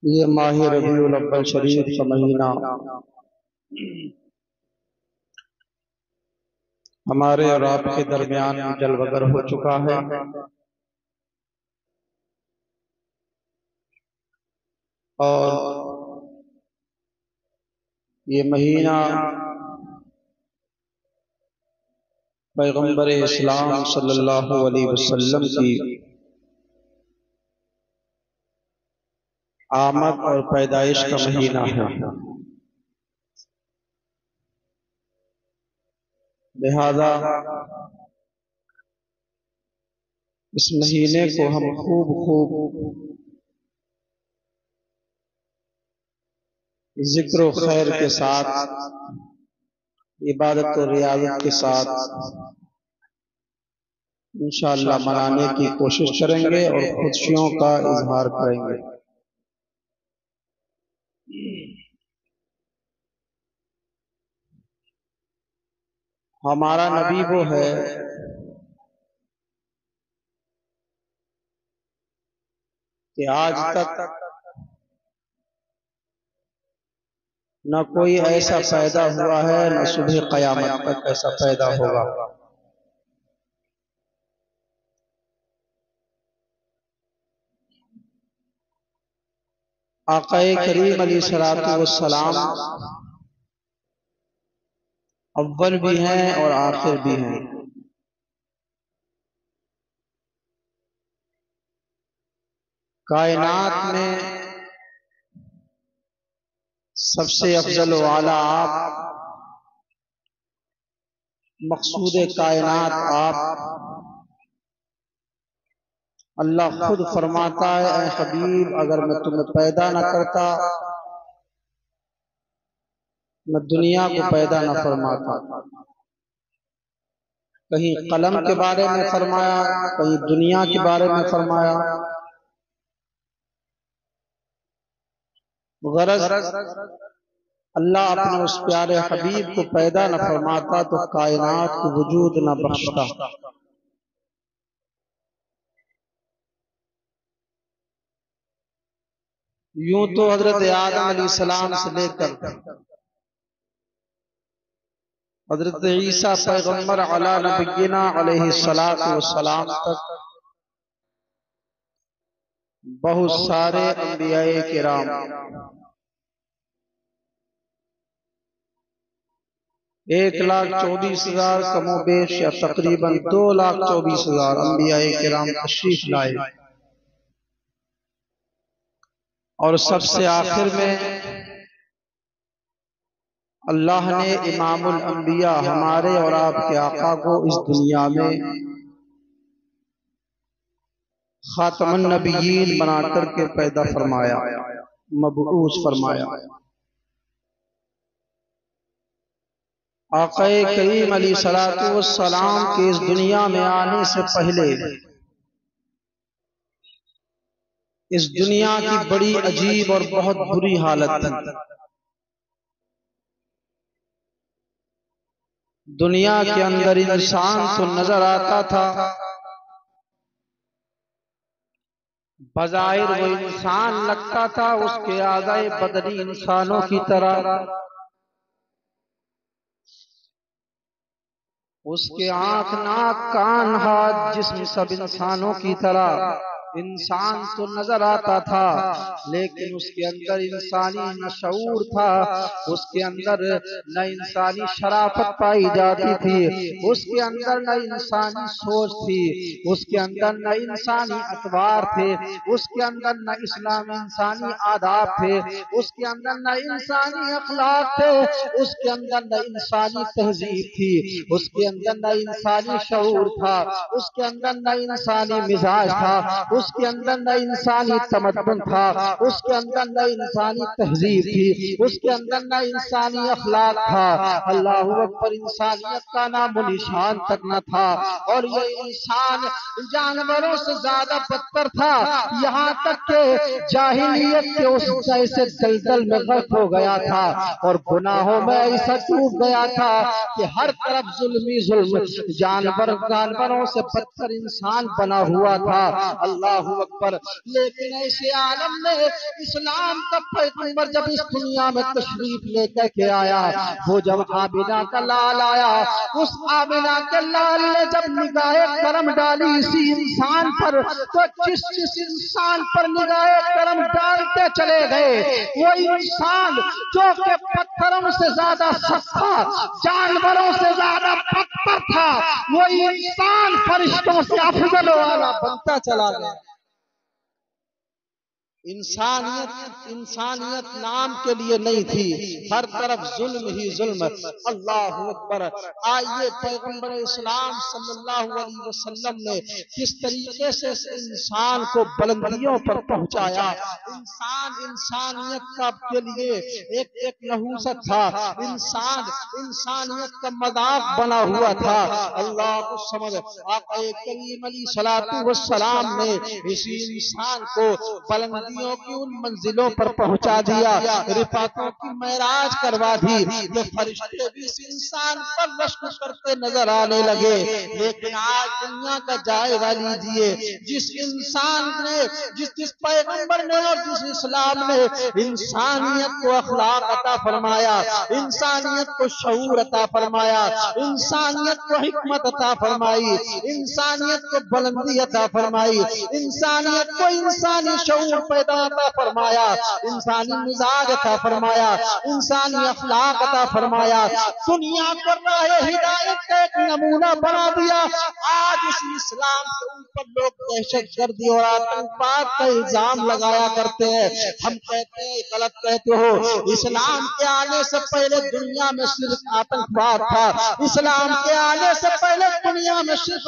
ये माह रबीउल अव्वल शरीफ का महीना हमारे और आपके दरमियान जलवगर हो चुका है और ये महीना पैगंबर इस्लाम सल्लल्लाहु अलैहि वसल्लम की आमद और पैदाइश का महीना है। लिहाजा इस महीने को हम खूब जिक्र और खैर के साथ, इबादत और रियाजत के साथ इंशाअल्लाह मनाने की कोशिश करेंगे और खुशियों का इजहार करेंगे। हमारा नबी वो है कि आज तक न कोई ऐसा पैदा हुआ है, न सुबह क़यामत तक ऐसा पैदा होगा। आक़ाए करीम अलैहिस्सलातु वस्सलाम अव्वल भी हैं और आखिर भी हैं। कायनात में सबसे अफजल व आला आप, मकसूद कायनात आप। अल्लाह खुद फरमाता है, ऐ हबीब, अगर मैं तुम्हें पैदा न करता, मैं दुनिया को पैदा न फरमाता। कहीं कलम के बारे में फरमाया, कहीं दुनिया के बारे में फरमाया। गरज अल्लाह अपने उस प्यारे हबीब को पैदा न फरमाता तो कायनात को वजूद न बख्शता। यूं तो हजरत आदम अलैहिस्सलाम से लेकर हजरत ईसा पैगंबर अला नबीना अलैहिस्सलातु वस्सलाम तक बहुत सारे अंबियाए किराम, 1,24,000 कमोबेश या तकरीबन 2,24,000 अंबियाए किराम तशरीफ लाए। और सबसे आखिर में अल्लाह ने इमामुल अंबिया हमारे और आपके आका को इस दुनिया में खातमुन नबिय्यीन बनाकर के पैदा फरमाया, मबऊस फरमाया। आक़ाए करीम अलैहिस्सलातु वस्सलाम के इस दुनिया में आने से पहले इस दुनिया की बड़ी अजीब और बहुत बुरी हालत थी। दुनिया के अंदर इंसान तो नजर आता था, बज़ाहिर वो इंसान लगता था, उसके आज़ाए बदनी इंसानों की तरह, उसके आंख नाक कान हाथ जिस्म सब इंसानों की तरह इंसान तो नजर आता था, लेकिन उसके अंदर इंसानी न शऊर था, उसके अंदर न इंसानी शराफत पाई जाती थी, उसके अंदर न इंसानी सोच थी, उसके अंदर न इंसानी अतवार थे, उसके अंदर न इस्लाम इंसानी आदाब थे, उसके अंदर न इंसानी अखलाक थे, उसके अंदर न इंसानी तहजीब थी, उसके अंदर न इंसानी शऊर था, उसके अंदर न इंसानी मिजाज था, उसके अंदर न इंसानी तमद्दुन था, उसके अंदर न इंसानी तहजीब थी, उसके अंदर न इंसानी अखलाक था। अल्लाहु अकबर, इंसानियत का नाम निशान तक न था। और ये इंसान जानवरों से ज्यादा बदतर था, यहाँ तक के जाहिलियत के उस जैसे दलदल में गर्क हो गया था और गुनाहों में ऐसा डूब गया था कि हर तरफ जुल्मी जुल्म, जानवरों से बदतर इंसान बना हुआ था। अल्लाह अल्लाहु अकबर। लेकिन ऐसे आलम में इस्लाम का पैगंबर जब इस दुनिया में तशरीफ लेकर के आया, वो जब आमिना का लाल आया, उस आमिना के लाल ने जब निगाहे करम डाली इसी इंसान पर, तो जिस जिस इंसान पर निगाहे करम डालते चले गए, वो इंसान जो कि पत्थरों से ज्यादा सख्त था, जानवरों से ज्यादा पत्थर था, वो इंसान फरिश्तों से अफजल वाला बनता चला गया। इंसानियत इंसानियत नाम के लिए नहीं थी, हर तरफ जुल्म ही जुल्म। अल्लाहु अकबर। आइए पैगंबर इस्लाम सल्लल्लाहु अलैहि वसल्लम ने किस तरीके से इंसान को बुलंदियों पर पहुंचाया। इंसान इंसानियत का के लिए एक एक नहूसत था, इंसान इंसानियत का मजाक बना हुआ था। अल्लाह को समझ आका करीम अलैहिस्सलातु वस्सलाम ने इसी इंसान को बुलंदी की उन मंजिलों पर पहुंचा दिया, रिफातों की महराज करवा दी। ये फरिश्ते भी इस इंसान पर रश्क करते नजर आने लगे। लेकिन आज दुनिया का जायजा लीजिए, जिस इंसान ने जिस पैगंबर ने और जिस इस्लाम ने इंसानियत को अखलाक अता फरमाया, इंसानियत को शऊर अता फरमाया, इंसानियत को हिकमत अता फरमाई, इंसानियत को बुलंदी अता फरमाई, इंसानियत को इंसानी शऊर अता फरमाया, इंसानी मिजाज अता फरमाया, इंसानी अखलाक अता फरमाया, दुनिया को राह हिदायत का एक नमूना बना दिया। आज उस इस्लाम के ऊपर लोग दहशतगर्दी और आतंकवाद का इल्जाम लगाया करते हैं। हम कहते हैं गलत कहते हो, इस्लाम के आने से पहले दुनिया में सिर्फ आतंकवाद था, इस्लाम के आने से पहले दुनिया में सिर्फ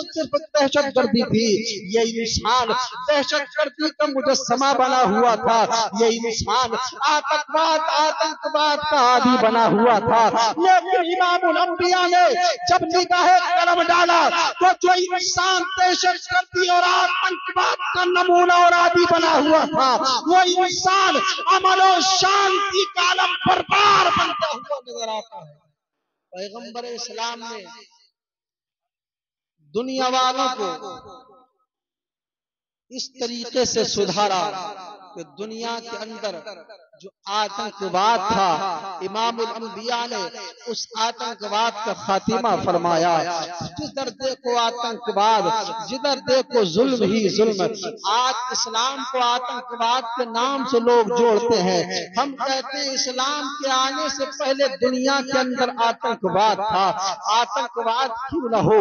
दहशतगर्दी थी। ये इंसान दहशतगर्दी का मुजस्समा बना हुआ था, ये इंसान आतंकवाद का आदि बना हुआ था। लेकिन इमामुल अंबिया ने जब निगाहे करम डाला, तो जो इंसान दहशतगर्दी और आतंकवाद का नमूना और आदि बना हुआ था, वो इंसान अमन और शांति का आलम बरबार बनता हुआ नजर आता है। पैगंबर इस्लाम ने दुनिया वालों को इस तरीके से सुधारा कि दुनिया के अंदर जो आतंकवाद था, इमामुल अंबिया ने उस आतंकवाद का खातिमा फरमाया। जिधर देखो आतंकवाद, जिधर देखो जुल्म ही जुल्म। आज इस्लाम को आतंकवाद के नाम से लोग जोड़ते हैं। हम कहते हैं इस्लाम के आने से पहले दुनिया के अंदर आतंकवाद था। आतंकवाद क्यों न हो,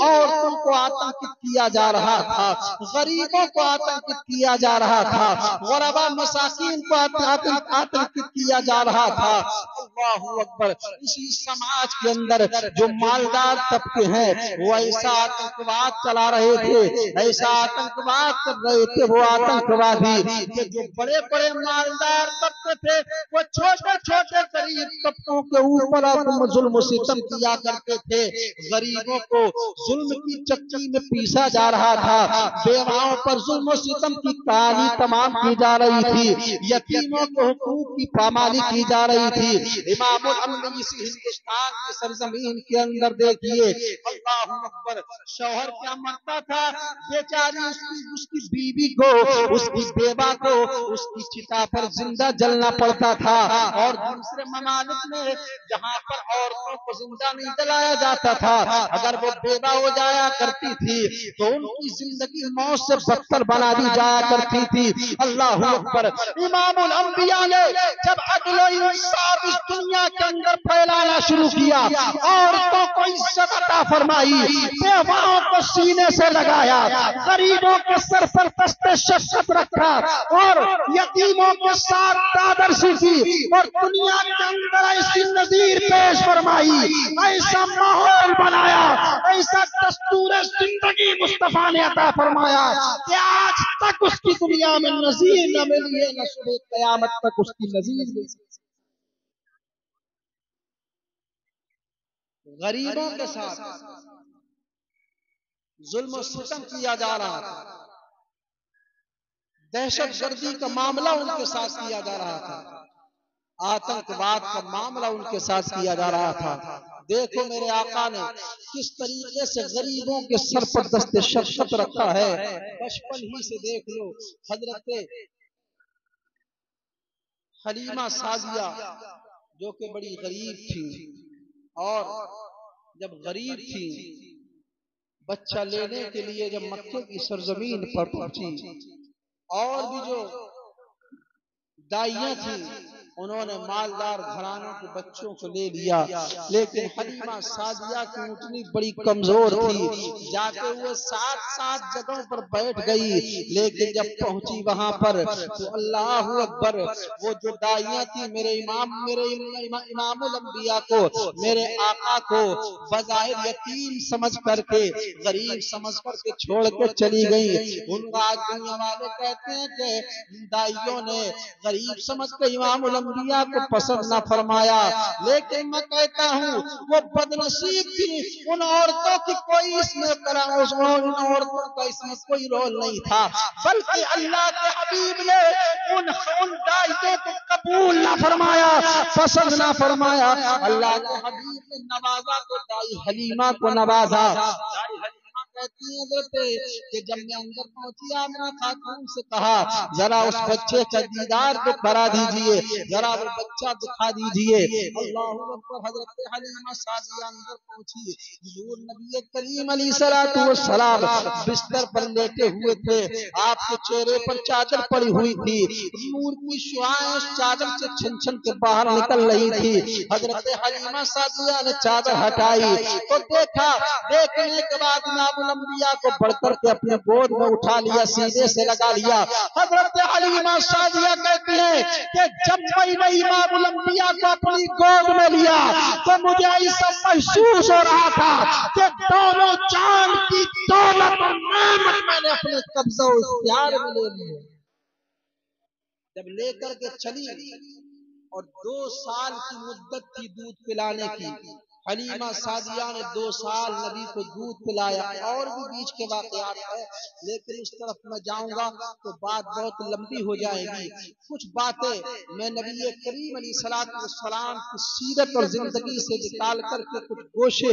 औरतों को आतंकित किया जा रहा था, गरीबों को आतंकित किया जा रहा था, गरबा मसाकीन को आतंकित किया जा रहा था। अल्लाहु अकबर। इसी समाज के अंदर जो मालदार तबके हैं, वो ऐसा आतंकवाद चला रहे थे, ऐसा आतंकवाद कर रहे थे वो आतंकवादी कि जो बड़े बड़े मालदार तबके थे, वो छोटे छोटे गरीब तबकों के ऊपर जुल्म सितम किया करते थे। गरीबों को जुल्म की चक्की में पीसा जा रहा था, बेवाओं पर जुल्म सितम की कहानी तमाम की जा रही थी, यतीमों को हुकूक की पामाली की जा रही थी। इमामुल अंबिया इसी हिंदुस्तान की सरजमीन के अंदर देखिए, अल्लाहु अकबर, शौहर क्या मरता था, बेचारी उसकी बीवी को, उसकी बेवा को उसकी चिता पर जिंदा जलना पड़ता था। और दूसरे ममालिक में जहाँ पर औरतों को जिंदा नहीं जलाया जाता था, अगर वो बेवा हो जाया करती थी तो उनकी जिंदगी मौत से बदतर बना दी जाया करती थी। अल्लाहु अकबर। इमामुल अंबिया ने जब अदल और इंसाफ इस दुनिया के अंदर फैलाना शुरू किया, औरतों को इज्जत अता फरमाई, बेवाओं को सीने से लगाया, गरीबों के सर पर तस्ते शफ़क़त रखा और यतीमों के साथ दादरसी की और दुनिया के अंदर ऐसी नज़ीर पेश फरमाई, ऐसा माहौल बनाया, ऐसा दस्तूर जिंदगी मुस्तफा ने अता फरमाया कि आज तक उसकी दुनिया में नज़ीर न मिली है, न सुबह क़यामत तक उसकी नज़ीर मिल सकती। गरीबों के साथ जुल्म सितम किया जा रहा था, दहशतगर्दी का मामला उनके साथ किया जा रहा था, आतंकवाद का मामला उनके साथ किया जा रहा था। देखो मेरे आका ने किस तरीके से गरीबों के सर पर दस्ते शफ़क़त रखा है। बचपन ही से देख लो हजरत हलीमा सादिया जो कि बड़ी गरीब थी, और जब गरीब थी बच्चा लेने के लिए जब मक्के की सरजमीन पर पहुंची, और भी जो दाइयां थी उन्होंने मालदार घरानों के बच्चों को ले लिया, लेकिन हलीमा सादिया की ऊँटनी बड़ी कमजोर थी, जाके हुए 7 जगहों पर बैठ गई। लेकिन जब पहुंची वहां पर तो अल्लाह अकबर, वो जो दाइयां थी मेरे इमामुल अंबिया को, मेरे आका को बज़ाहिर यतीम समझ करके, गरीब समझ करके छोड़ के चली गई। उनका आज दुनिया वाले कहते हैं कि दाइयों ने गरीब समझ के इमामुल अंबिया को पसंद न फरमाया, लेकिन मैं कहता हूँ वो बदनसीब थी। उन औरतों की कोई इसमें उन औरतों का इसमें कोई रोल नहीं था, बल्कि अल्लाह के हबीब ने उन दाइयों को कबूल ना फरमाया, पसंद ना फरमाया। अल्लाह के हबीब ने नवाजा तो दाई हलीमा को नवाजा। कहती है कि जब मैं अंदर पहुंची आमिना खातून से कहा जरा उस बच्चे का दीदार तो करा दीजिए, जरा वो बच्चा दिखा दीजिए। अल्लाहू अकबर, हजरत हलीमा सादिया अंदर पहुंची। हुजूर नबी करीम अलैहिस्सलातु वस्सलाम बिस्तर पर लेटे हुए थे, आपके चेहरे पर चादर पड़ी हुई थी, नूर की शुआएं उस चादर से छन छन के बाहर निकल रही थी। हजरत हलीमा सादिया ने चादर हटाई तो देखा, देखने के बाद इमामुल अंबिया को बढ़कर के अपने गोद में उठा लिया, सीने से लगा लिया। हजरत हलीमा सादिया कहती है कि जब मैंने इमामुल अंबिया को अपनी गोद में लिया तो मुझे ऐसा महसूस हो रहा था कि दोनों चांद की दौलत और नेमत मैंने अपने कब्जा इख्तियार में ले ली। जब लेकर के चली और 2 साल की मुद्दत थी दूध पिलाने की, हलीमा सादिया ने 2 साल नबी को दूध पिलाया। और भी बीच के वाकयात है, लेकिन उस तरफ मैं जाऊंगा तो बात बहुत लंबी हो जाएगी। कुछ बातें मैं नबी करीम अलैहिस्सलातु वस्सलाम की सीरत और जिंदगी से निकाल करके कुछ गोशे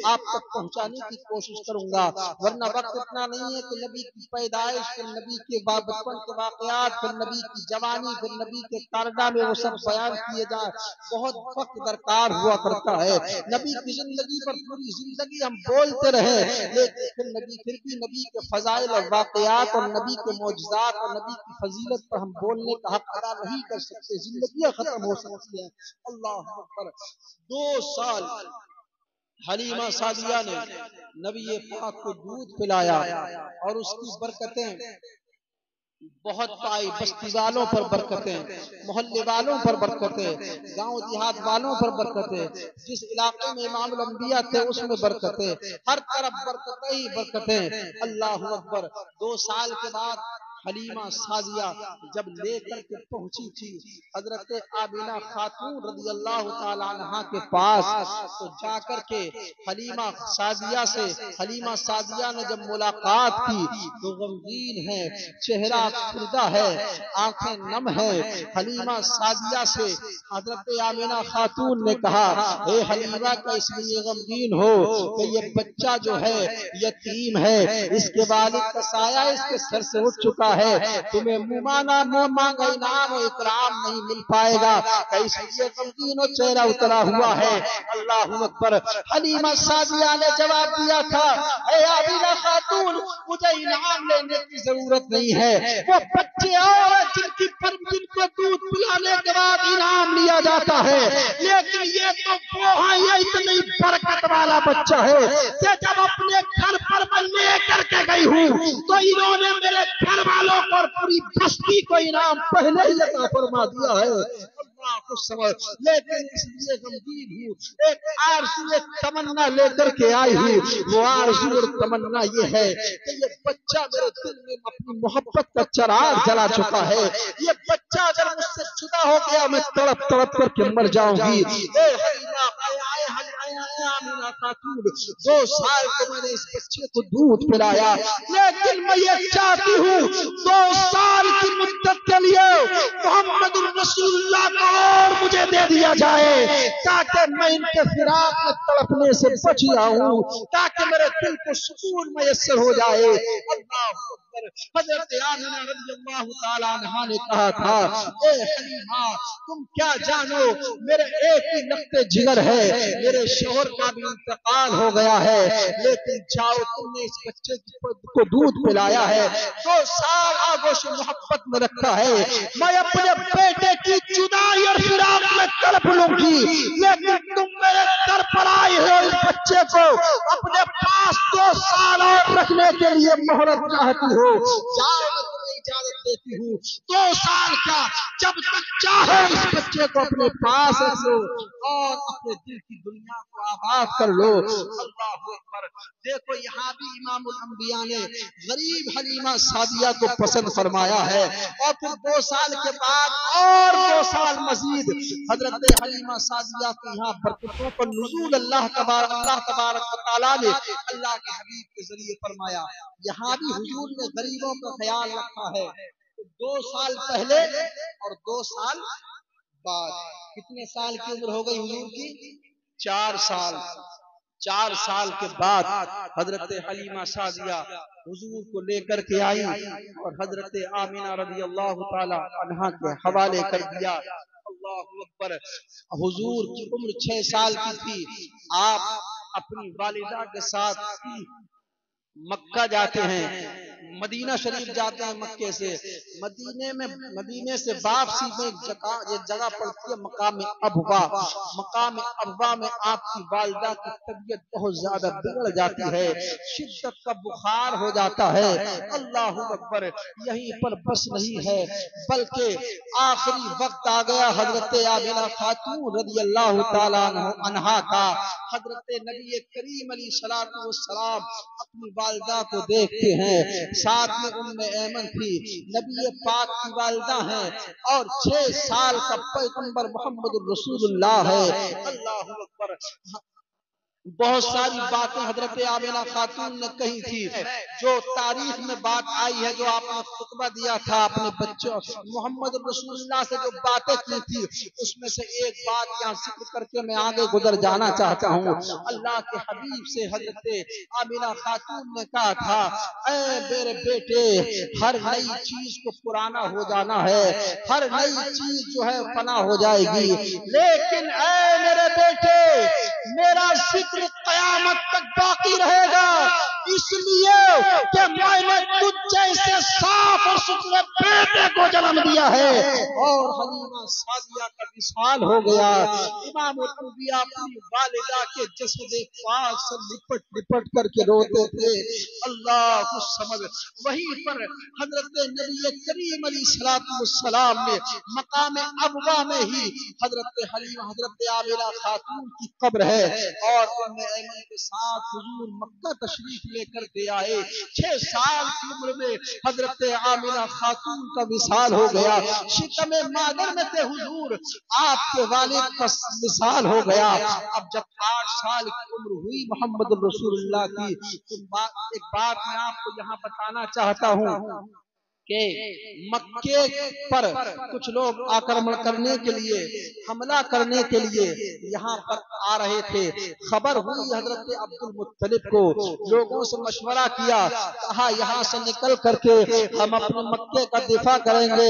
आप तक पहुंचाने की कोशिश करूंगा, वरना वक्त इतना नहीं है कि नबी की पैदाइश, फिर नबी के बचपन के वाकयात, फिर नबी की जवानी, फिर नबी के कारनामे में वो सब बयान किए जाए। बहुत वक्त दरकार हुआ करता है। नबी की जिंदगी पर पूरी जिंदगी हम बोलते रहे, लेकिन फिर भी नबी के फजाइल और वाकयात और नबी के मौजज़ात और नबी की फजीलत पर हम बोलने का हक अदा नहीं कर सकते, जिंदगी खत्म हो सकती है। अल्लाह अकबर। 2 साल हलीमा सादिया ने नबी पाक को दूध पिलाया और उसकी बरकतें बहुत पाई। बस्ती वालों पर बरकतें, मोहल्ले वालों पर बरकतें, गांव देहात वालों पर बरकतें, जिस इलाके में इमामुल अंबिया थे उसमें बरकतें, हर तरफ बरकतें ही बरकतें। अल्लाह अकबर। 2 साल के बाद हलीमा सादिया जब लेकर के पहुंची थी हजरत आमिना खातून रज़ियल्लाहु ताला अन्हा के पास, तो जाकर के हलीमा सादिया ने जब मुलाकात की तो गमगीन है, चेहरा खुदा है, आंखें नम है। हलीमा सादिया से हजरत आमिना खातून ने कहा, हे हलीमा का इसलिए गमगीन हो कि ये बच्चा जो है यतीम है, इसके वालिद का साया इसके सर से उठ चुका है, तुम्हें मुंह मांगा इनाम और इकराम नहीं मिल पाएगा, इसलिए गमगीन और चेहरा उतरा हुआ है। अल्लाह अकबर। हलीमा सादिया ने जवाब दिया था, हे आमिना खातून, मुझे इनाम लेने की जरूरत नहीं है, वो बच्चे और जिनको दूध पिलाने के बाद इनाम लिया जाता है, लेकिन ये तो वो है, ये इतनी बरकत वाला बच्चा है कि जब अपने घर पर मैं लेकर के गई हूँ तो इन्होंने मेरे घर वालों पर पूरी बस्ती को इनाम पहले ही अता फरमा दिया है। कुछ समझ, लेकिन इसलिए गमगीन हूँ, एक आरज़ू, एक तमन्ना लेकर के आई हूँ। वो आरज़ू और तमन्ना ये है कि ये बच्चा मेरे दिल में अपनी मोहब्बत का चिराग जला चुका है। ये बच्चा अगर मुझसे जुदा हो गया मैं तड़प तड़प करके मर जाऊंगी। 2 साल को मैंने इस बच्चे को दूध पिलाया, लेकिन मैं ये चाहती हूँ 2 साल की मुद्दत के लिए मोहम्मद रसूलुल्लाह को और मुझे दे दिया जाए ताकि मैं इनके फिराक में तड़पने से बच जाऊं, ताकि मेरे दिल को सुकून मयस्सर हो जाए। अल्लाह अकबर। हजरत आमिना रज़ियल्लाहु ताला अन्हा ने कहा था, ए हलीमा तुम क्या जानो मेरे एक ही नक्ते जिगर है, मेरे शोहर का भी इंतकाल हो गया है, लेकिन जाओ तुमने इस बच्चे को दूध पिलाया है, 2 साल आगोश मोहब्बत में रखा है, मैं अपने बेटे की जुदाई और फिराक में तड़प लूंगी, लेकिन तुम मेरे दर पर आए हो इस बच्चे को अपने पास 2 साल और रखने के लिए मोहलत चाहती हो, जाओ मैं तुम्हें इजाजत देती हूँ, 2 साल का जब तक चाहो इस बच्चे को अपने पास रख लो और अपने दिल की दुनिया को आबाद कर लो। अल्लाहु अकबर। देखो यहाँ भी इमामुल अंबिया ने गरीब हलीमा सादिया को पसंद फरमाया है और फिर 2 साल के बाद और 2 साल मजीद हजरत हलीमा सादिया की यहाँ बरकतों पर नुज़ूल अल्लाह तबारक व तआला ने अल्लाह के हबीब के जरिए फरमाया। यहाँ भी हुजूर ने गरीबों का ख्याल रखा है। 2 साल पहले और 2 साल बाद, कितने साल की उम्र हो गई हुजूर की? 4 साल। 4 साल के बाद हजरत हलीमा सादिया हुजूर को लेकर के आई और हजरत आमिना रज़ियल्लाहु ताला अन्हा के हवाले कर दिया। अल्लाहु अकबर। हुजूर की उम्र 6 साल की थी। आप अपनी वालिदा के साथ मक्का जाते हैं, मदीना शरीफ जाते हैं, मक्के से मदीने से वापसी में एक जगह पड़ती है मकाम अबवा। मकाम अबवा में आपकी वालिदा की तबीयत बहुत ज्यादा बिगड़ जाती है, शिद्दत का बुखार हो जाता है। अल्लाहु अकबर। यहीं पर बस नहीं है बल्कि आखिरी वक्त आ गया हजरत आमिना खातून रज़ियल्लाहु ताला अन्हा का। हजरत नबी करीम अलैहिस्सलातु वस्सलाम अपनी वालिदा को देखते हैं, साथ में उम्मे ऐमन थी, नबी पाक की वालिदा हैं और 6 साल का पैगंबर मोहम्मद रसूलुल्लाह है। अल्लाहु अकबर। बहुत सारी बातें हजरत आमिना खातून ने कही थी, जो तारीख में बात आई है, जो आपने खुतबा दिया था अपने बच्चों मोहम्मद रसूलुल्लाह से जो बातें की थी, उसमें से एक बात यहाँ जिक्र करके मैं आगे गुजर जाना चाहता हूँ। अल्लाह के हबीब से हजरत आमिना खातून ने कहा था, ऐ मेरे बेटे, हर नई चीज को पुराना हो जाना है, हर नई चीज जो है फना हो जाएगी, लेकिन ऐ मेरे बेटे, मेरा क़यामत तक बाकी रहेगा, इसलिए कि मैंने तुझ जैसे साफ और सुथरे बेटे को जन्म दिया है। और हलीमा सादिया का विशाल हो गया। इमाम अबूया अपनी वालिदा के जसद पाक से लिपट करके रोते थे। अल्लाह समझ। वहीं पर हजरत नबी करीम अलैहिस्सलातु वस्सलाम ने मकाम अबवा में ही हजरत हलीमा हजरत आमिना खातून की कब्र है और उम्मे ऐमन के साथ हुजूर मक्का तशरीफ लेकर के आए। 6 साल की उम्र में हजरत आमिना खातून का विसाल हो गया। शिकम मादर में थे हुजूर, आपके वालिद का विसाल हो गया। अब जब 8 साल की उम्र हुई मोहम्मद रसूलुल्लाह की, तो एक बात मैं आपको यहाँ बताना चाहता हूँ कि मक्के पर कुछ लोग आक्रमण करने के लिए, हमला करने के लिए यहाँ पर आ रहे थे। खबर हुई हजरत अब्दुल मुत्तलिब को, लोगों से मशवरा किया, कहा यहाँ से निकल करके हम अपने मक्के का दिफा करेंगे,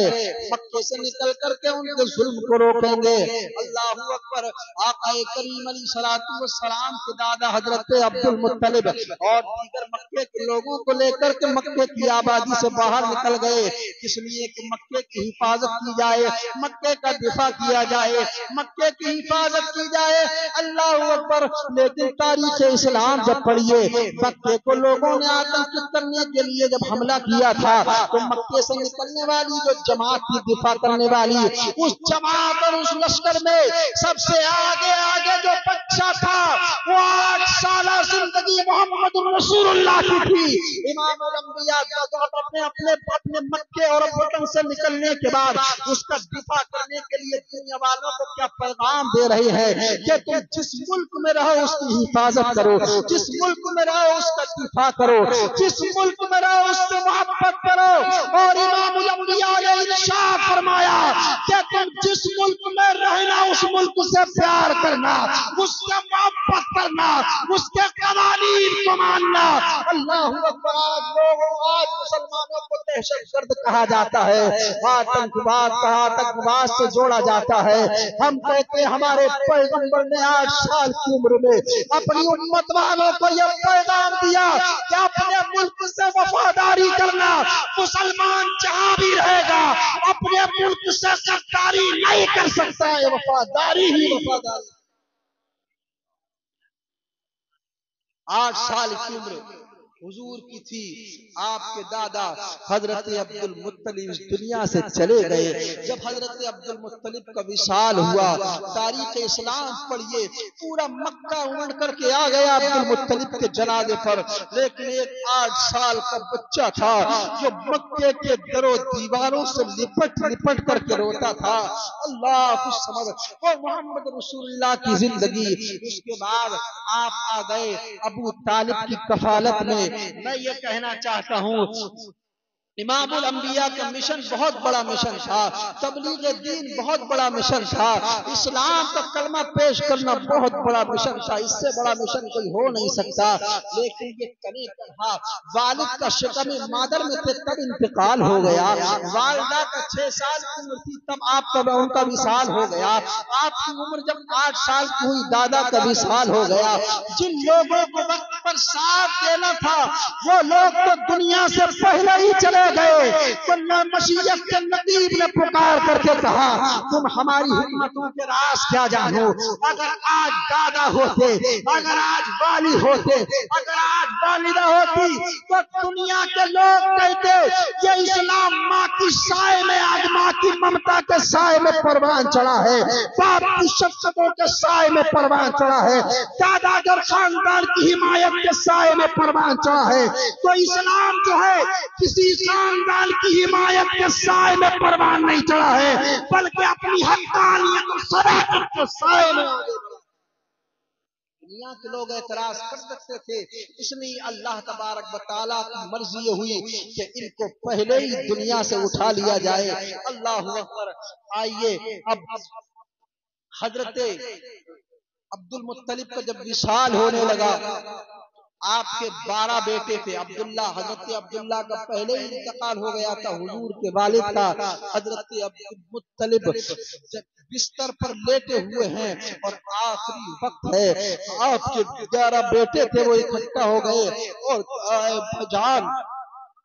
मक्के से निकल करके उनके जुल्म को रोकेंगे। अल्लाहू अकबर। आका करीम अलैहिस्सलातु वस्सलाम के दादा हजरत अब्दुल मुत्तलिब और दीगर मक्के के लोगों को लेकर के मक्के की आबादी से बाहर निकल गए, इसलिए कि मक्के की हिफाजत की जाए, मक्के का दिफा किया जाए, मक्के की हिफाजत की जाए। अल्लाह अकबर। लेकिन तारीख इस्लाम जब पढ़िए, मक्के को लोगों ने आतंकित करने के लिए जब हमला किया था, तो मक्के से निकलने वाली जो जमात की दिफा करने वाली, उस जमात और उस लश्कर में सबसे आगे आगे जो बच्चा था, वो 8 साल जिंदगी मोहम्मद रसूलुल्लाह की थी। इमाम अंबिया अपने मक्के और वतन से निकलने के बाद उसका दिफा करने के लिए दुनिया वालों को क्या पैगाम दे रहे हैं कि तुम जिस मुल्क में रहो उसकी हिफाजत करो, जिस मुल्क में रहो उसका दिफा करो, जिस मुल्क में रहो उससे मोहब्बत करो। और इमाम अंबिया ने इरशाद फरमाया कि तुम जिस मुल्क में रहना उस मुल्क से प्यार करना, उससे मोहब्बत करना, उसके कवानीन को मानना। अल्लाह अकबर। आज मुसलमानों को दहशतगर्द कहा जाता है, आतंकवाद से जोड़ा जाता है। हम कहते हैं हमारे पैगंबर ने 8 साल की उम्र में अपनी उम्मत वालों को यह पैगाम दिया कि अपने मुल्क से वफादारी करना। मुसलमान जहां भी रहेगा अपने मुल्क से गद्दारी नहीं कर सकता है, वफादारी ही वफादारी। 8 साल की उम्र हुजूर की थी। आपके दादा हजरत अब्दुल मुत्तलिब इस दुनिया से चले गए। जब हजरत अब्दुल मुत्तलिब का विसाल हुआ, तारीख इस्लाम पढ़िए, पूरा मक्का उमड़ करके आ गया अब्दुल मुत्तलिब के जनाजे पर। लेकिन एक 8 साल का बच्चा था जो मक्के के दरो दीवारों से लिपट करके रोता था। अल्लाह कुछ समझ, वो मोहम्मद रसूलुल्लाह की जिंदगी। उसके बाद आप आ गए अबू तालिब की कफालत में। मैं ये कहना चाहता हूँ इमामुल अंबिया का मिशन बहुत बड़ा मिशन था, तबलीग दीन बहुत बड़ा मिशन था, इस्लाम का कलमा पेश करना बहुत बड़ा मिशन था। इससे बड़ा मिशन कोई हो नहीं सकता। लेकिन ये कने कहा वालिद का शिकम मादर में थे तब इंतकाल हो गया। वालिदा का 6 साल की उम्र थी तब आपका उनका विसाल हो गया। आपकी उम्र जब 8 साल की हुई दादा का विसाल हो गया। जिन लोगों को वक्त पर साथ देना था वो लोग तो दुनिया से पहले ही चले गए। मसीहत के नबीब ने पुकार करके कहा तुम हमारी हिम्मतों के राज क्या जानो। अगर आज दादा होते, अगर आज वाली होते, अगर आज वालिदा होती तो दुनिया के लोग कहते ये इस्लाम माँ की साए में, आज माँ की ममता के साए में परवान चढ़ा है, बाप की शफ़क़तों के साए में परवान चढ़ा है, दादा अगर खानदान की हिमायत के साए में परवान चढ़ा है, तो इस्लाम जो है किसी खानदान की हिमायत के साए में परवान नहीं चढ़ा है, बल्कि अपनी हक़ानियत और सदाकत के साए में आगे बढ़ा। दुनिया के लोग एतराज कर सकते थे, इसलिए अल्लाह तबारक व तआला की मर्जी हुई कि इनको पहले ही दुनिया से उठा लिया जाए। अल्लाहु अकबर। आइए अब हजरत अब्दुल मुत्तलिब का जब विसाल होने लगा, आपके 12 बेटे थे। अब्दुल्ला, हजरत अब्दुल्ला का पहले ही इंतकाल हो गया था, हुजूर के वालिद का। हजरत अब्दुल मुत्तलिब बिस्तर पर लेटे हुए हैं और आखिरी वक्त है। आपके 11 बेटे थे वो इकट्ठा हो गए और जान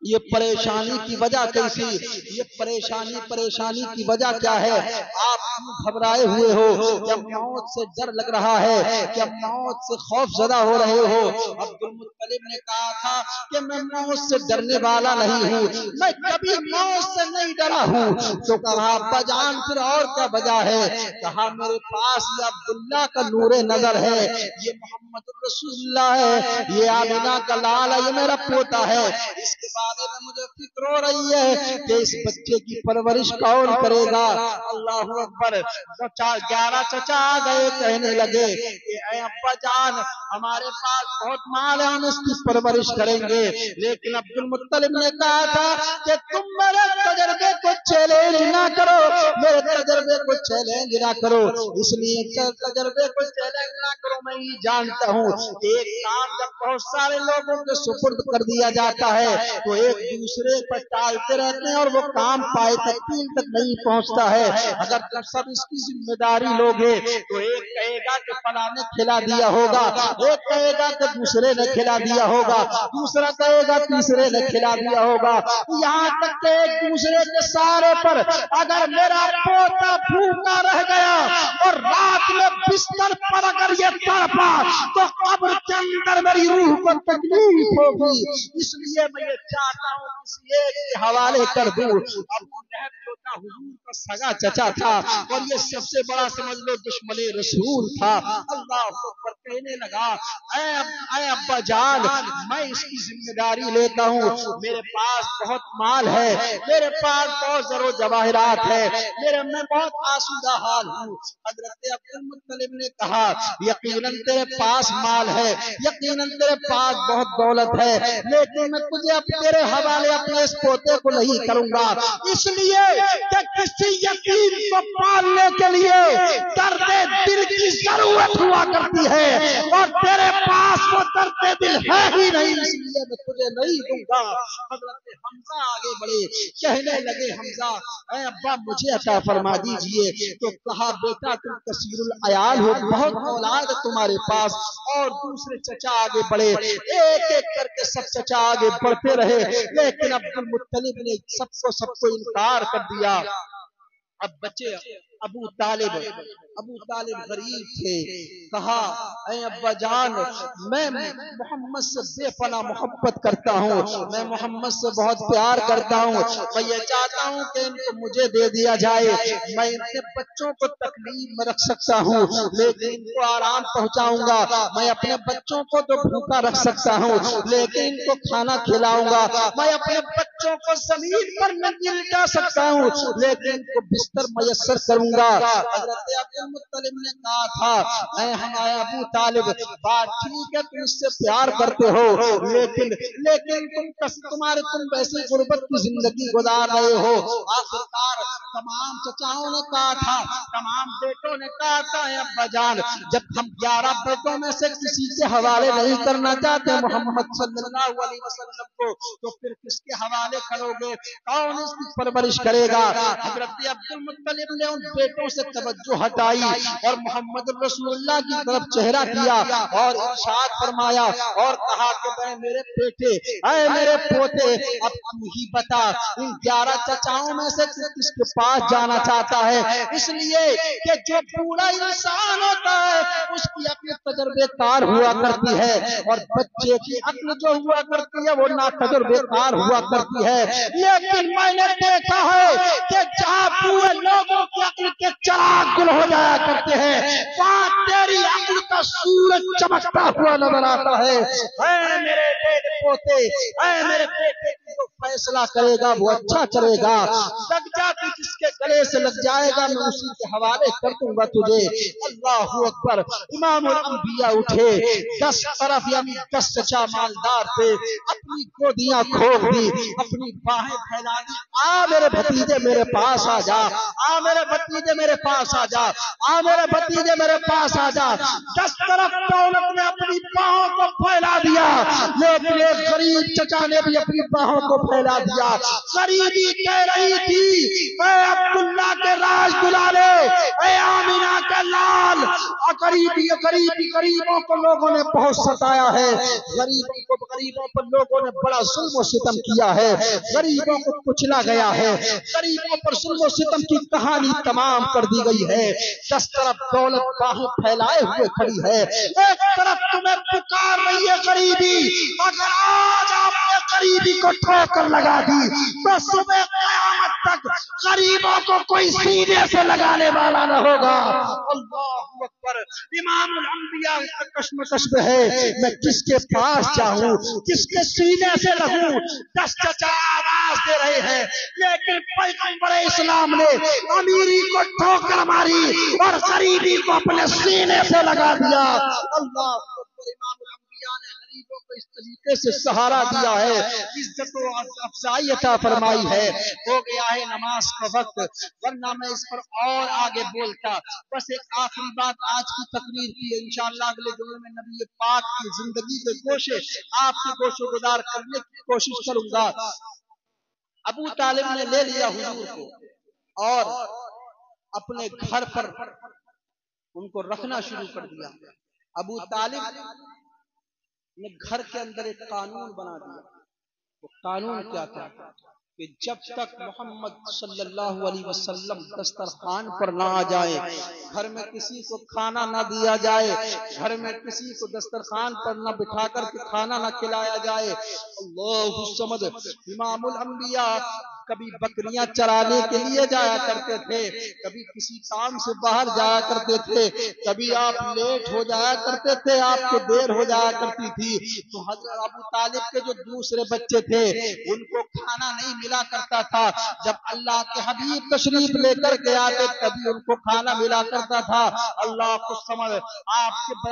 ये परेशानी की वजह कैसी, ये परेशानी की वजह क्या है? आप घबराए हुए हो, क्या मौत से डर लग रहा है, क्या मौत से खौफ ज़दा हो रहे हो? अब्दुल मुत्तलिब ने कहा था कि मैं मौत से डरने वाला नहीं हूँ, मैं कभी मौत से नहीं डरा हूँ। तो कहा अब्बा जान फिर और क्या वजह है? कहा मेरे पास ये अब्दुल्ला का नूरे नजर है, ये मोहम्मद रसूलुल्लाह है, ये आमिना का लाल है, ये मेरा पोता है। इसके बारे में मुझे फिक्र हो रही है कि इस बच्चे की परवरिश कौन करेगा। अल्लाहु अकबर। 11 चचा आ गए, कहने लगे कि ऐ अब्बा जान हमारे पास बहुत माल है, हम इसकी परवरिश करेंगे। लेकिन अब्दुल मुत्तलिब ने कहा था कि तुम मेरे तजर्बे को चैलेंज ना करो, मेरे तजर्बे को चैलेंज ना करो, इसलिए तजर्बे को चैलेंज ना करो। मैं ये जानता हूँ एक काम जब बहुत सारे लोगों के सुपुर्द कर दिया जाता है तो एक दूसरे पर टालते रहते हैं और वो काम पाए तकमील तक नहीं पहुंचता है। अगर तुम सब इसकी जिम्मेदारी लोगे तो एक कहेगा कि फलाने खिला दिया होगा, एक कहेगा कि दूसरे ने खिला दिया होगा, दूसरा कहेगा तीसरे ने खिला दिया होगा, यहाँ तक कि एक दूसरे के सारे पर अगर मेरा पोता भूखा रह गया और रात में बिस्तर पर अगर ये तड़पा तो कब्र के अंदर मेरी रूह को तकलीफ होगी। इसलिए मैं ये चाहता हूँ किसी एक के हवाले कर दूं। अबू लहब जो था हुजूर का सगा चचा था और ये सबसे बड़ा समझ लो दुश्मन रसूल था। अल्लाह अकबर। कहने लगा, ऐ अब्बा जान, मैं इसकी जिम्मेदारी लेता हूँ, मेरे पास बहुत माल है, मेरे पास बहुत जरो जवाहरात है, मैं बहुत आसूदा हाल हूँ। हजरत अब्दुल मुत्तलिब ने कहा, यकीनन तेरे पास माल है, यकीनन तेरे पास बहुत दौलत है, लेकिन मैं तुझे तेरे हवाले अपने इस पोते को नहीं करूंगा, इसलिए कि किसी यतीम को पालने के लिए दर्द दिल की जरूरत हुआ करती है, और तेरे पास वो दर्द दिल है ही नहीं, इसलिए मैं तुझे नहीं दूंगा। हजरत हमजा आगे बढ़े, कहने लगे, हमजा ऐ अब्बा मुझे अता फरमा दीजिए। तो कहा, बेटा तुम कसीरुल अयाल हो, बहुत औलाद तुम्हारे पास। और दूसरे चचा आगे बढ़े, एक एक करके सब चचा आगे बढ़ते रहे, लेकिन अब्दुल मुत्तलिब ने सबको इनकार कर दिया। अब बचे अबू तालिब गरीब थे। कहा, ऐ अब्बा जान, मैं मोहम्मद से बेपनाह मोहब्बत करता हूँ, मैं मोहम्मद से बहुत प्यार करता हूँ, मैं ये चाहता हूँ कि इनको मुझे दे दिया जाए, मैं इनके बच्चों को तकलीफ में रख सकता हूँ, लेकिन इनको आराम पहुँचाऊंगा, मैं अपने बच्चों को तो भूखा रख सकता हूँ, लेकिन इनको खाना खिलाऊंगा, मैं अपने बच्चों को जमीन पर नहीं लिटा सकता हूँ, लेकिन इनको बिस्तर मयस्सर करूंगा। हजरत अब्दुल मुत्तलिब ने कहा था, ऐ हमारे अबू तालिब, बात ठीक है, तुम इससे प्यार करते हो, लेकिन तुम वैसे गुर्बत की जिंदगी गुजार रहे हो। आखिरकार तमाम चचाओं ने कहा था, तमाम बेटों ने कहा था, अब्बा जान, जब हम 11 बेटों में से किसी के हवाले नहीं करना चाहते मोहम्मद सल्लल्लाहु अलैहि वसल्लम को, तो फिर किसके हवाले करोगे, कौन इसकी परवरिश करेगा। हजरत अब्दुल मुत्तलिब ने उन बेटों से तवज्जो हटाई और मोहम्मद रसूलुल्लाह की तरफ चेहरा किया और इरशाद फरमाया और कहा कि मैं मेरे बेटे, ऐ मेरे पोते, अब तू ही बता, इन 11 चचाओं में से किसके पास जाना चाहता है, इसलिए कि जो बूढ़ा इंसान होता है उसकी अक्ल तजुर्बेकार हुआ करती है, और बच्चे की अक्ल जो हुआ करती है वो ना तजुर्बेकार हुआ करती है। लेकिन मैंने देखा है कि जहाँ बूढ़े लोगों की अक्ल के चिराग गुल हो जाया करते हैं, वहाँ तेरी अक्ल का सूरज चमकता हुआ नजर आता है। ऐ मेरे बेटे पोते, ऐ मेरे बेटे, जो फैसला करेगा वो अच्छा चलेगा, लग जा तू जिसके गले से लग जाएगा, मैं उसी के हवाले कर दूंगा तुझे। अल्लाहू अकबर। इमामुल अंबिया उठे, 10 तरफ यानी 10 चचा मालदार थे, अपनी गोदियां खोल दी, अपनी बाहें फैला दी, आ मेरे भतीजे मेरे पास आ जा, आ मेरे भतीजे मेरे पास आ जा, आ मेरे भतीजे मेरे पास आ जा। 10 तरफ दौलत ने अपनी बाहों को फैला दिया, लेकिन एक गरीब चचा ने भी अपनी बाहों को फैला दिया। गरीबी कह रही थी, ऐ अब्दुल्ला के राज दुलारे, ऐ आमिना के लाल, गरीबों को लोगों ने बहुत सताया है, गरीबों पर लोगों ने बड़ा जुल्म सितम किया है, गरीबों को कुचला गया है, गरीबों पर जुल्म सितम की कहानी तमाम कर दी गई है। 10 तरफ दौलत बाहें फैलाए हुए खड़ी है, एक तरफ तुम्हें पुकार रही है गरीबी, अगर आज आपने गरीबी को ठोकर लगा दी तो सुबह क़यामत तक गरीबों को कोई सीने से लगाने वाला न होगा। अल्लाहू अकबर। इमामुल अंबिया कश्मकश में है, मैं किसके पास जाऊं, किसके सीने से लगूं। 10 चचा आवाज दे रहे हैं, लेकिन पैगंबर इस्लाम ने अमीरी को ठोकर मारी और गरीबी को अपने सीने से लगा दिया। अल्लाह इमामुल अंबिया ने गरीबों को इस तरीके से सहारा दिया है, इज्जत और अफजाई अता फरमाई है। हो गया है नमाज का वक्त, वरना मैं इस पर और आगे बोलता। बस एक आखिरी बात आज की तकरीर की है, इंशाअल्लाह अगले जुमे में नबी पाक की जिंदगी के गोशे आपसे गोशो गुजार करने की कोशिश करूंगा। अबू तालिब ने ले लिया हुजूर को और अपने घर पर उनको रखना शुरू कर दिया। अबू तालिब ने घर के अंदर एक कानून बना दिया। वो कानून क्या था कि जब तक मोहम्मद सल्लल्लाहु अलैहि वसल्लम दस्तरखान पर ना आ जाए, घर में किसी को खाना ना दिया जाए, घर में किसी को दस्तरखान पर ना बिठाकर के खाना ना खिलाया जाए। अल्लाहु समद। इमामुल अंबिया कभी बकरियां चराने के लिए जाया करते थे, कभी किसी काम से बाहर जाया करते थे, कभी आप लेट हो जाया करते थे, आपको देर हो जाया करती थी, तो हजरत अबू तालिब के जो दूसरे बच्चे थे उनको खाना नहीं मिला करता था। जब अल्लाह के हबीब तशरीफ लेकर के आते तभी उनको खाना मिला करता था। अल्लाह को समझ आपके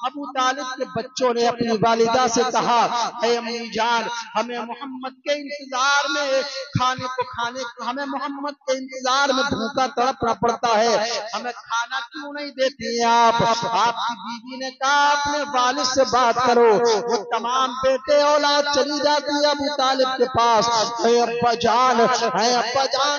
अबू तालिब के बच्चों ने अपनी वालिदा से कहा, अम्मी जान, हमें मोहम्मद के इंतजार में हमें मोहम्मद के इंतजार में भूखा तड़पना पड़ता है, हमें खाना क्यों नहीं देती हैं आप? आपकी बीवी ने कहा, अपने वालिद से बात करो, वो तमाम बेटे औलाद चली जाती है अबू तालिब के पास। अब्बा जान,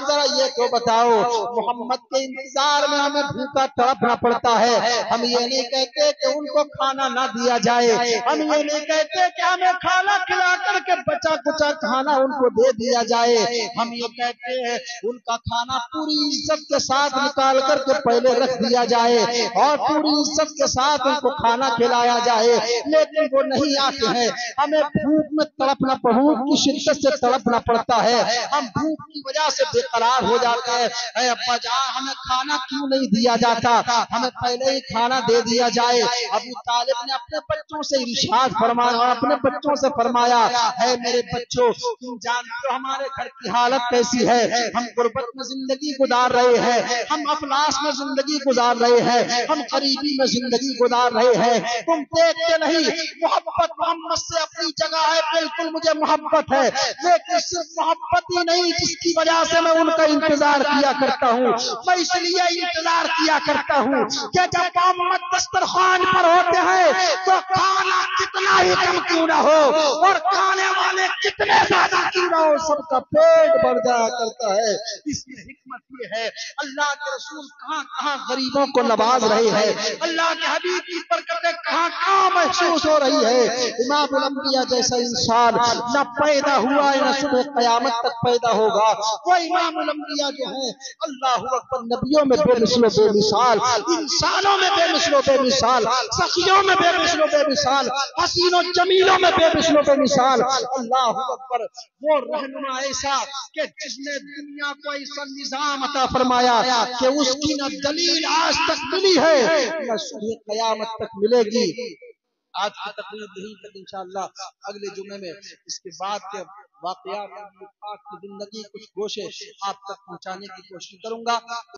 जरा ये तो बताओ, मोहम्मद के इंतजार में हमें भूखा तड़पना पड़ता है, हम ये नहीं कहते कि उनको खाना ना दिया जाए, हम ये नहीं कहते कि हमें खाना खिला करके बचा कुचा खाना उनको दे दिया जाए, हम ये कहते हैं उनका खाना पूरी इज्जत के साथ निकाल करके पहले रख दिया जाए और पूरी इज्जत के साथ उनको खाना खिलाया जाए, लेकिन वो नहीं आते हैं, हमें भूख में तड़पना, भूख की शिद्दत से तड़पना पड़ता है, हम भूख की वजह से बेकरार हो जाते हैं। अब्बा जान, हमें खाना क्यों नहीं दिया जाता, हमें पहले ही खाना दे दिया जाए। अबू तालिब ने अपने बच्चों से इरशाद फरमाया और अपने बच्चों से फरमाया, है मेरे बच्चों, तुम जानते हो हमारे घर की हालत कैसी है, हम गुर्बत में जिंदगी गुजार रहे हैं, हम अफलास में जिंदगी गुजार रहे हैं, हम गरीबी में जिंदगी गुजार रहे हैं, तुम देखते नहीं, मोहब्बत मोहम्मद से अपनी जगह है, बिल्कुल मुझे मोहब्बत है, लेकिन सिर्फ मोहब्बत ही नहीं जिसकी वजह से मैं उनका इंतजार किया करता हूँ, मैं इसलिए इंतजार किया करता हूँ कि जब मोहम्मद दस्तरखान पर होते हैं तो खाना कितना ही कम क्यों ना हो और खाने वाले कितने ज्यादा क्यों ना हो, सबका पेट भर जाया करता है। इसमें हिकमत ये है, अल्लाह के रसूल कहाँ कहाँ गरीबों को नवाज रहे हैं, अल्लाह के हबीब की बरकतें कहाँ कहाँ महसूस हो रही है। इमामुल अंबिया जैसा इंसान न पैदा हुआ है न सुबह क़यामत तक पैदा होगा, वो इमामुल अंबिया जो है, अल्लाहु अकबर, नबियों में बेमिसलो बेमिसाल, इंसानों में बेमिसलो बेमिसाल, सखियों में बेमिसलो बेमिसाल, हसीनों जमीलों में बेमिसलो बेमिसाल, अल्लाहु अकबर, वो रहनुमा ऐसा कि जिसने दुनिया को ऐसा निजाम अता फरमाया कि उसकी न दलील आज तक मिली है न सुबह क़यामत तक मिलेगी। आज की तकरीर यहीं तक, इंशाअल्लाह अगले जुमे में इसके बाद के वाक़यात की जिंदगी कुछ गोशे आप तक पहुंचाने की कोशिश करूंगा।